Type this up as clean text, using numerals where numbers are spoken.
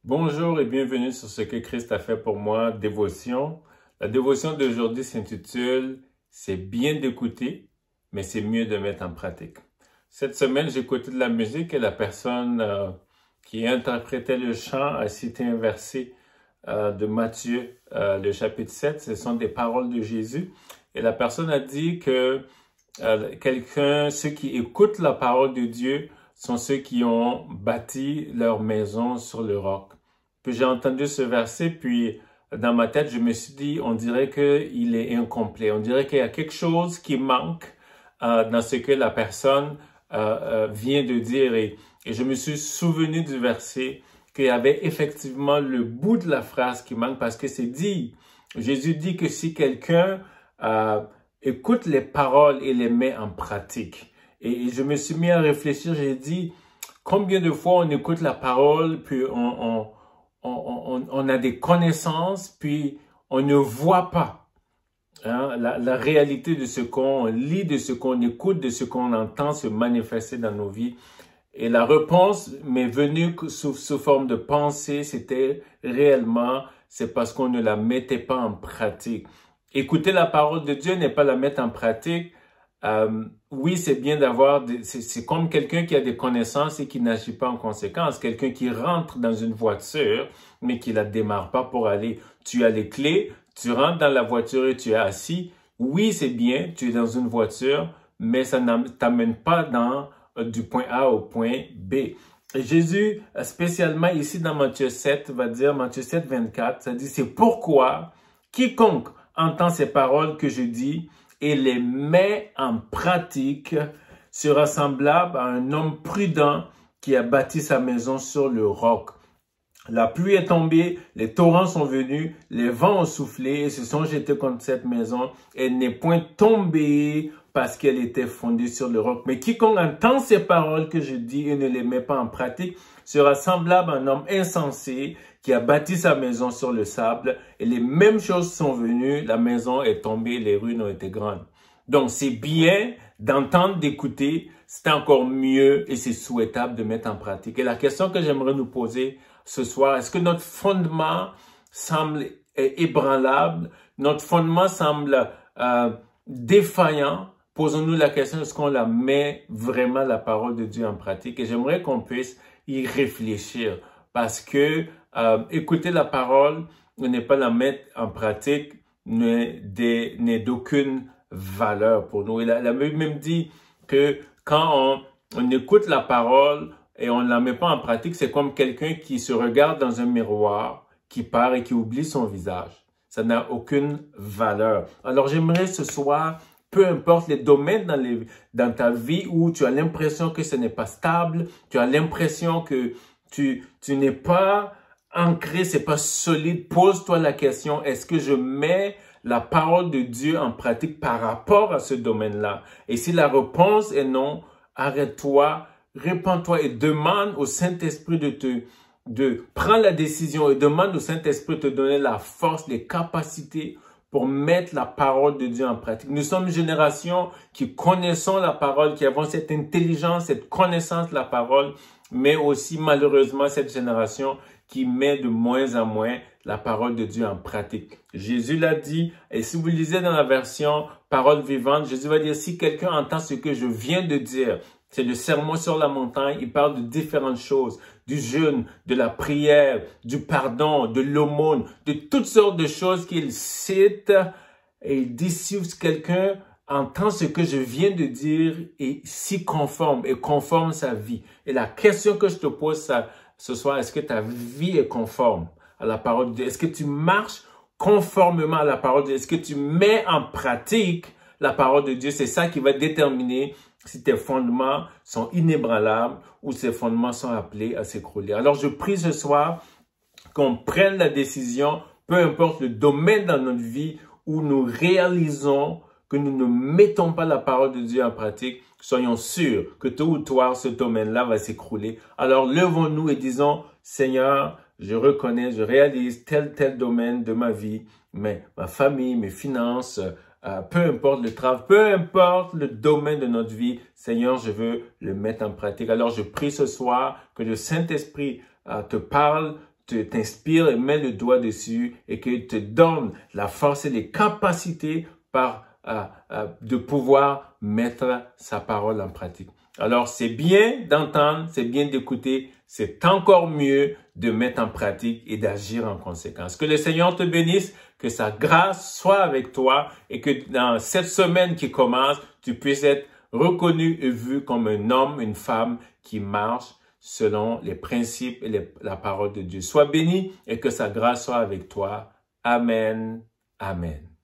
Bonjour et bienvenue sur ce que Christ a fait pour moi, dévotion. La dévotion d'aujourd'hui s'intitule « C'est bien d'écouter, mais c'est mieux de mettre en pratique ». Cette semaine, j'ai écouté de la musique et la personne qui interprétait le chant a cité un verset de Matthieu, le chapitre 7. Ce sont des paroles de Jésus. Et la personne a dit que ceux qui écoutent la parole de Dieu sont ceux qui ont bâti leur maison sur le roc. Puis j'ai entendu ce verset, puis dans ma tête, je me suis dit, on dirait qu'il est incomplet. On dirait qu'il y a quelque chose qui manque dans ce que la personne vient de dire. Et je me suis souvenu du verset qu'il y avait effectivement le bout de la phrase qui manque parce que c'est dit. Jésus dit que si quelqu'un écoute les paroles et les met en pratique. Et je me suis mis à réfléchir, j'ai dit, combien de fois on écoute la parole, puis on a des connaissances, puis on ne voit pas la réalité de ce qu'on lit, de ce qu'on écoute, de ce qu'on entend se manifester dans nos vies. Et la réponse m'est venue sous forme de pensée, c'était réellement, c'est parce qu'on ne la mettait pas en pratique. Écouter la parole de Dieu n'est pas la mettre en pratique. Oui, c'est bien d'avoir, c'est comme quelqu'un qui a des connaissances et qui n'agit pas en conséquence. Quelqu'un qui rentre dans une voiture, mais qui la démarre pas pour aller. Tu as les clés, tu rentres dans la voiture et tu es assis. Oui, c'est bien, tu es dans une voiture, mais ça ne t'amène pas du point A au point B. Et Jésus, spécialement ici dans Matthieu 7, va dire, Matthieu 7, 24, ça dit, c'est pourquoi quiconque entend ces paroles que je dis et les met en pratique sera semblable à un homme prudent qui a bâti sa maison sur le roc. La pluie est tombée, les torrents sont venus, les vents ont soufflé et se sont jetés contre cette maison. Elle n'est point tombée parce qu'elle était fondée sur le roc. Mais quiconque entend ces paroles que je dis et ne les met pas en pratique sera semblable à un homme insensé qui a bâti sa maison sur le sable. Et les mêmes choses sont venues, la maison est tombée, les ruines ont été grandes. Donc c'est bien d'entendre, d'écouter, c'est encore mieux et c'est souhaitable de mettre en pratique. Et la question que j'aimerais nous poser ce soir, est-ce que notre fondement semble ébranlable? Notre fondement semble défaillant? Posons-nous la question, est-ce qu'on la met vraiment la parole de Dieu en pratique? Et j'aimerais qu'on puisse y réfléchir parce que écouter la parole n'est pas la mettre en pratique, n'est d'aucune valeur pour nous. Et la Bible même dit que quand on écoute la parole et on ne la met pas en pratique, c'est comme quelqu'un qui se regarde dans un miroir, qui part et qui oublie son visage. Ça n'a aucune valeur. Alors j'aimerais ce soir, peu importe les domaines dans ta vie où tu as l'impression que ce n'est pas stable, tu as l'impression que tu n'es pas ancré, c'est pas solide, pose-toi la question, est-ce que je mets la parole de Dieu en pratique par rapport à ce domaine-là? Et si la réponse est non, arrête-toi, répands-toi et demande au Saint-Esprit de prendre la décision et demande au Saint-Esprit de te donner la force, les capacités pour mettre la parole de Dieu en pratique. Nous sommes une génération qui connaissons la parole, qui avons cette intelligence, cette connaissance de la parole, mais aussi malheureusement cette génération qui met de moins en moins la parole de Dieu en pratique. Jésus l'a dit, et si vous lisez dans la version parole vivante, Jésus va dire, si quelqu'un entend ce que je viens de dire, c'est le sermon sur la montagne, il parle de différentes choses, du jeûne, de la prière, du pardon, de l'aumône, de toutes sortes de choses qu'il cite. Et il dit, si quelqu'un entend ce que je viens de dire et s'y conforme et conforme sa vie. Et la question que je te pose ce soir, est-ce que ta vie est conforme à la parole de Dieu? Est-ce que tu marches conformément à la parole de Dieu? Est-ce que tu mets en pratique la parole de Dieu? C'est ça qui va déterminer si tes fondements sont inébranlables ou ces fondements sont appelés à s'écrouler. Alors, je prie ce soir qu'on prenne la décision, peu importe le domaine dans notre vie où nous réalisons que nous ne mettons pas la parole de Dieu en pratique, soyons sûrs que tôt ou tard, ce domaine-là va s'écrouler. Alors, levons-nous et disons, Seigneur, je reconnais, je réalise tel domaine de ma vie, mais ma famille, mes finances, peu importe le travail, peu importe le domaine de notre vie, Seigneur, je veux le mettre en pratique. Alors, je prie ce soir que le Saint-Esprit te parle, t'inspire et met le doigt dessus et qu'il te donne la force et les capacités de pouvoir mettre sa parole en pratique. Alors, c'est bien d'entendre, c'est bien d'écouter, c'est encore mieux de mettre en pratique et d'agir en conséquence. Que le Seigneur te bénisse, que sa grâce soit avec toi et que dans cette semaine qui commence, tu puisses être reconnu et vu comme un homme, une femme qui marche selon les principes et la parole de Dieu. Sois béni et que sa grâce soit avec toi. Amen. Amen.